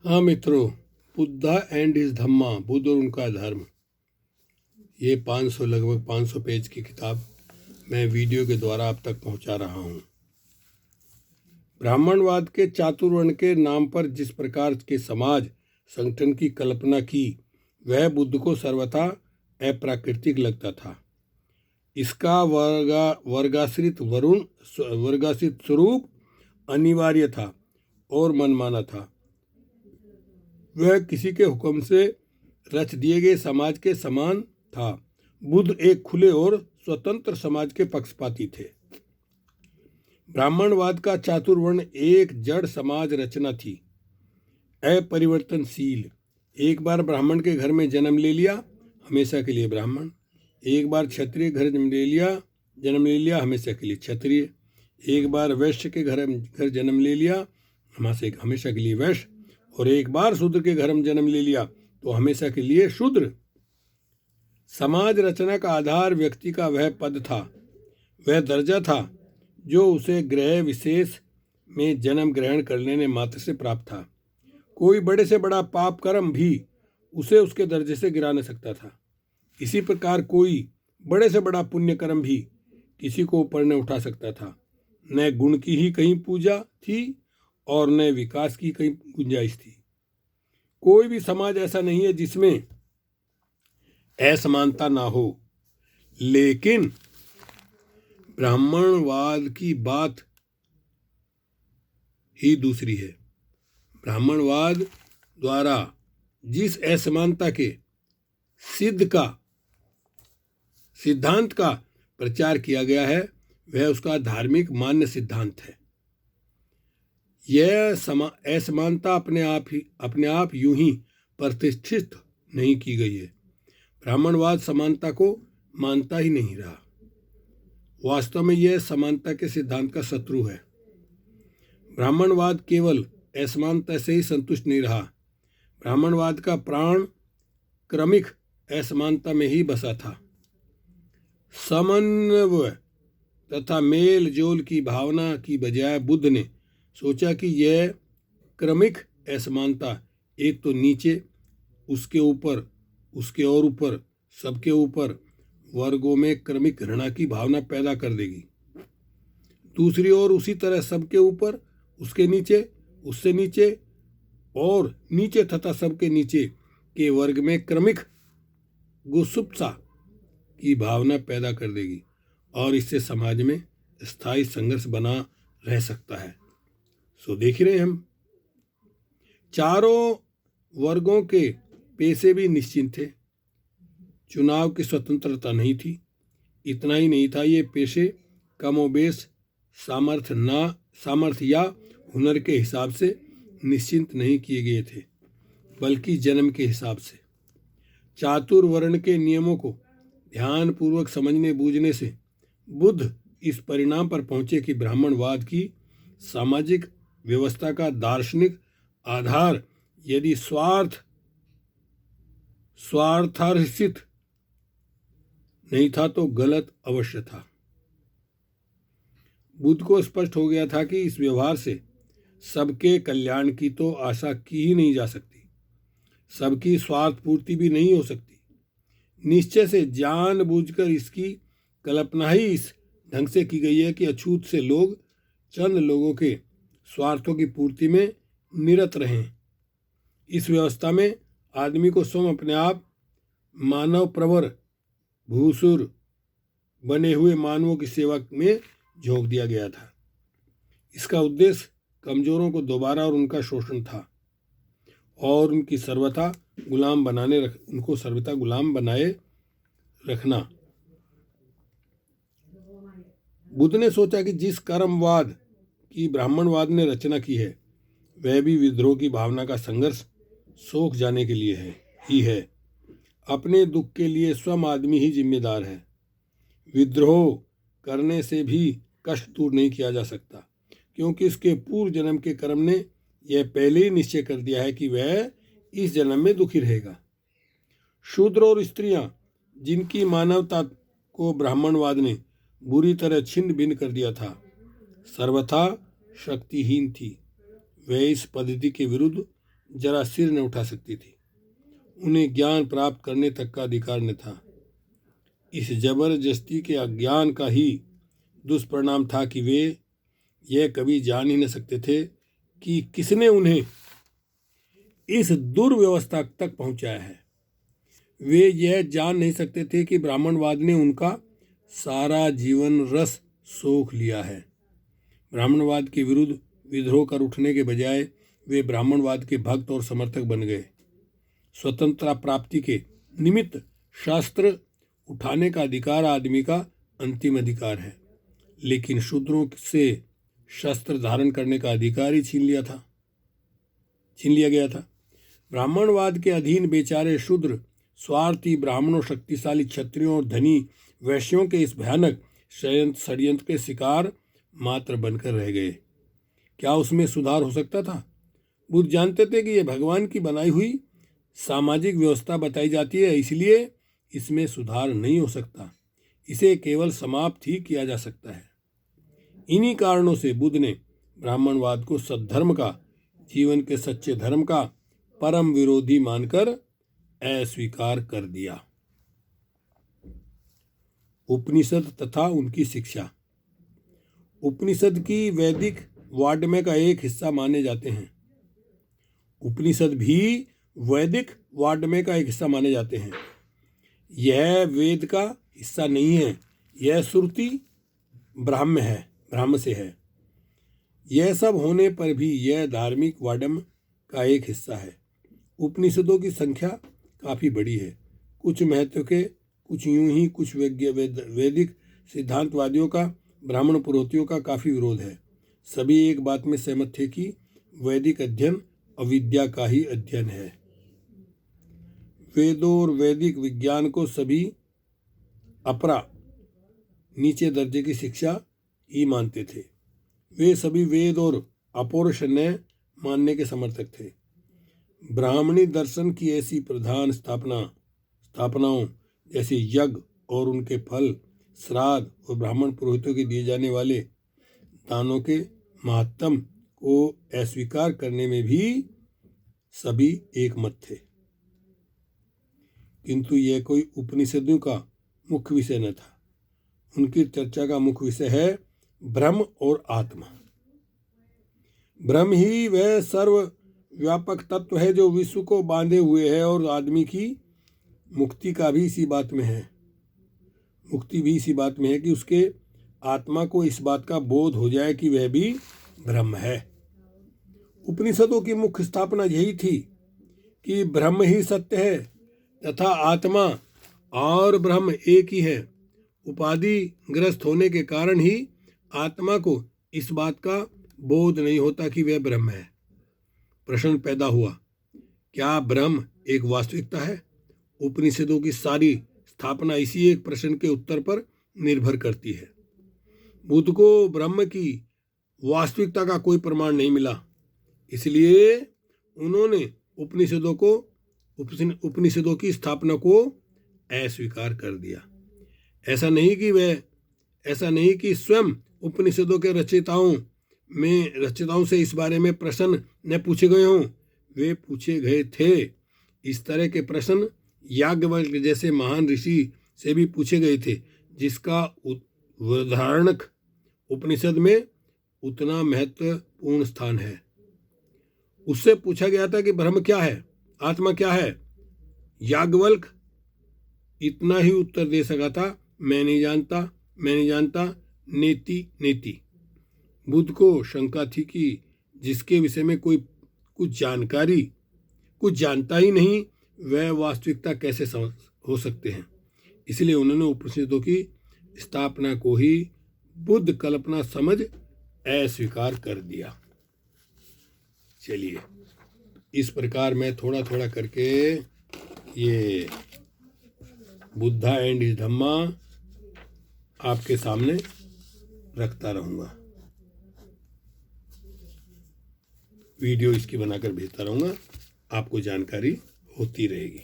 हाँ मित्रों, Buddha and his धम्मा, बुद्ध और उनका धर्म, ये 500 लगभग 500 पेज की किताब मैं वीडियो के द्वारा आप तक पहुंचा रहा हूं। ब्राह्मणवाद के चातुर्वर्ण के नाम पर जिस प्रकार के समाज संगठन की कल्पना की, वह बुद्ध को सर्वथा अप्राकृतिक लगता था। इसका वर्गाश्रित स्वरूप अनिवार्य था और मनमाना था। वह किसी के हुक्म से रच दिए गए समाज के समान था। बुद्ध एक खुले और स्वतंत्र समाज के पक्षपाती थे। ब्राह्मणवाद का चातुर्वर्ण एक जड़ समाज रचना थी, अपरिवर्तनशील। एक बार ब्राह्मण के घर में जन्म ले लिया, हमेशा के लिए ब्राह्मण। एक बार क्षत्रिय घर जन्म ले लिया, हमेशा के लिए क्षत्रिय। एक बार वैश्य के घर जन्म ले लिया, हमेशा के लिए वैश्य। और एक बार शूद्र के घर में जन्म ले लिया तो हमेशा के लिए शूद्र। समाज रचना का आधार व्यक्ति का वह पद था, वह दर्जा था जो उसे ग्रह विशेष में जन्म ग्रहण कर लेने मात्र से प्राप्त था। कोई बड़े से बड़ा पाप कर्म भी उसे उसके दर्जे से गिरा न सकता था। इसी प्रकार कोई बड़े से बड़ा पुण्य कर्म भी किसी को ऊपर न उठा सकता था। न गुण की ही कहीं पूजा थी और न विकास की कहीं गुंजाइश थी। कोई भी समाज ऐसा नहीं है जिसमें असमानता ना हो। लेकिन ब्राह्मणवाद की बात ही दूसरी है। ब्राह्मणवाद द्वारा जिस असमानता के सिद्धांत का प्रचार किया गया है, वह उसका धार्मिक मान्य सिद्धांत है। यह असमानता अपने आप यूं ही प्रतिष्ठित नहीं की गई है। ब्राह्मणवाद समानता को मानता ही नहीं रहा। वास्तव में यह समानता के सिद्धांत का शत्रु है। ब्राह्मणवाद केवल असमानता से ही संतुष्ट नहीं रहा। ब्राह्मणवाद का प्राण क्रमिक असमानता में ही बसा था। समन्वय तथा मेल जोल की भावना की बजाय बुद्ध ने सोचा कि यह क्रमिक असमानता एक तो नीचे, उसके ऊपर, उसके और ऊपर, सबके ऊपर वर्गों में क्रमिक घृणा की भावना पैदा कर देगी। दूसरी ओर उसी तरह सबके ऊपर, उसके नीचे, उससे नीचे और नीचे तथा सबके नीचे के वर्ग में क्रमिक गुस्सा की भावना पैदा कर देगी और इससे समाज में स्थायी संघर्ष बना रह सकता है। सो देख ही रहे हम, चारों वर्गों के पेशे भी निश्चित थे। चुनाव की स्वतंत्रता नहीं थी। इतना ही नहीं था, ये पेशे कमोबेश सामर्थ्य या हुनर के हिसाब से निश्चित नहीं किए गए थे, बल्कि जन्म के हिसाब से। चातुर्वर्ण के नियमों को ध्यानपूर्वक समझने बूझने से बुद्ध इस परिणाम पर पहुंचे कि ब्राह्मणवाद की सामाजिक व्यवस्था का दार्शनिक आधार यदि स्वार्थार्जित नहीं था तो गलत अवश्य था। बुद्ध को स्पष्ट हो गया था कि इस व्यवहार से सबके कल्याण की तो आशा की ही नहीं जा सकती, सबकी स्वार्थ पूर्ति भी नहीं हो सकती। निश्चय से जानबूझकर इसकी कल्पना ही इस ढंग से की गई है कि अछूत से लोग चंद लोगों के स्वार्थों की पूर्ति में निरत रहें। इस व्यवस्था में आदमी को स्वयं अपने आप मानव प्रवर भूसुर बने हुए मानवों की सेवा में झोंक दिया गया था। इसका उद्देश्य कमजोरों को दोबारा और उनका शोषण था और उनको सर्वथा गुलाम बनाए रखना। बुद्ध ने सोचा कि जिस कर्मवाद की ब्राह्मणवाद ने रचना की है, वह भी विद्रोह की भावना का संघर्ष सोख जाने के लिए ही है। अपने दुख के लिए स्वयं आदमी ही जिम्मेदार है। विद्रोह करने से भी कष्ट दूर नहीं किया जा सकता, क्योंकि उसके पूर्व जन्म के कर्म ने यह पहले ही निश्चय कर दिया है कि वह इस जन्म में दुखी रहेगा। शूद्र और स्त्रियां, जिनकी मानवता को ब्राह्मणवाद ने बुरी तरह छिन्न भिन्न कर दिया था, सर्वथा शक्तिहीन थी। वह इस पद्धति के विरुद्ध जरा सिर न उठा सकती थी। उन्हें ज्ञान प्राप्त करने तक का अधिकार न था। इस जबरदस्ती के अज्ञान का ही दुष्परिणाम था कि वे यह कभी जान ही न सकते थे कि किसने उन्हें इस दुर्व्यवस्था तक पहुंचाया है। वे यह जान नहीं सकते थे कि ब्राह्मणवाद ने उनका सारा जीवन रस सोख लिया है। ब्राह्मणवाद के विरुद्ध विद्रोह कर उठने के बजाय वे ब्राह्मणवाद के भक्त और समर्थक बन गए। स्वतंत्रता प्राप्ति के निमित्त शास्त्र उठाने का अधिकार आदमी का अंतिम अधिकार है, लेकिन शूद्रों से शस्त्र धारण करने का अधिकार ही छीन लिया गया था। ब्राह्मणवाद के अधीन बेचारे शूद्र स्वार्थी ब्राह्मणों, शक्तिशाली क्षत्रियों और धनी वैश्यों के इस भयानक षड्यंत्र के शिकार मात्र बनकर रह गए। क्या उसमें सुधार हो सकता था? बुद्ध जानते थे कि यह भगवान की बनाई हुई सामाजिक व्यवस्था बताई जाती है, इसलिए इसमें सुधार नहीं हो सकता। इसे केवल समाप्त ही किया जा सकता है। इन्हीं कारणों से बुद्ध ने ब्राह्मणवाद को सद्धर्म का, जीवन के सच्चे धर्म का परम विरोधी मानकर अस्वीकार कर दिया। उपनिषद तथा उनकी शिक्षा। उपनिषद की वैदिक वाड्मय का एक हिस्सा माने जाते हैं। उपनिषद भी वैदिक वाड्मय का एक हिस्सा माने जाते हैं। यह वेद का हिस्सा नहीं है, यह श्रुति ब्राह्म से है। यह सब होने पर भी यह धार्मिक वाड्मय का एक हिस्सा है। उपनिषदों की संख्या काफ़ी बड़ी है। कुछ महत्व के, कुछ यूं ही, कुछ वैदिक सिद्धांतवादियों का ब्राह्मण पुरोहितों का काफ़ी विरोध है। सभी एक बात में सहमत थे कि वैदिक अध्ययन अविद्या का ही अध्ययन है। वेदों और वैदिक विज्ञान को सभी अपरा, नीचे दर्जे की शिक्षा ही मानते थे। वे सभी वेद और अपौरुषेय मानने के समर्थक थे। ब्राह्मणी दर्शन की ऐसी प्रधान स्थापनाओं जैसे यज्ञ और उनके फल, श्राद्ध और ब्राह्मण पुरोहितों के दिए जाने वाले दानों के महात्म को अस्वीकार करने में भी सभी एक मत थे। किंतु यह कोई उपनिषदों का मुख्य विषय न था। उनकी चर्चा का मुख्य विषय है ब्रह्म और आत्मा। ब्रह्म ही वह सर्वव्यापक तत्व है जो विश्व को बांधे हुए है, और आदमी की मुक्ति भी इसी बात में है कि उसके आत्मा को इस बात का बोध हो जाए कि वह भी ब्रह्म है। उपनिषदों की मुख्य स्थापना यही थी कि ब्रह्म ही सत्य है तथा आत्मा और ब्रह्म एक ही है। उपाधि ग्रस्त होने के कारण ही आत्मा को इस बात का बोध नहीं होता कि वह ब्रह्म है। प्रश्न पैदा हुआ, क्या ब्रह्म एक वास्तविकता है? उपनिषदों की सारी स्थापना इसी एक प्रश्न के उत्तर पर निर्भर करती है। बुद्ध को ब्रह्म की वास्तविकता का कोई प्रमाण नहीं मिला, इसलिए उन्होंने उपनिषदों की स्थापना को अस्वीकार कर दिया। ऐसा नहीं कि स्वयं उपनिषदों के रचयिताओं से इस बारे में प्रश्न न पूछे गए हों, वे पूछे गए थे। इस तरह के प्रश्न याज्ञवल्क्य जैसे महान ऋषि से भी पूछे गए थे, जिसका वृहदारण्यक उपनिषद में उतना महत्वपूर्ण स्थान है। उससे पूछा गया था कि ब्रह्म क्या है, आत्मा क्या है। याज्ञवल्क्य इतना ही उत्तर दे सका था, मैं नहीं जानता, नेति नेति। बुद्ध को शंका थी कि जिसके विषय में कोई कुछ जानता ही नहीं, वह वास्तविकता कैसे हो सकते हैं। इसलिए उन्होंने उपनिषदों की स्थापना को ही बुद्ध कल्पना समझ अस्वीकार कर दिया। चलिए, इस प्रकार मैं थोड़ा थोड़ा करके ये बुद्धा एंड हिज धम्मा आपके सामने रखता रहूँगा। वीडियो इसकी बनाकर भेजता रहूँगा, आपको जानकारी होती रहेगी।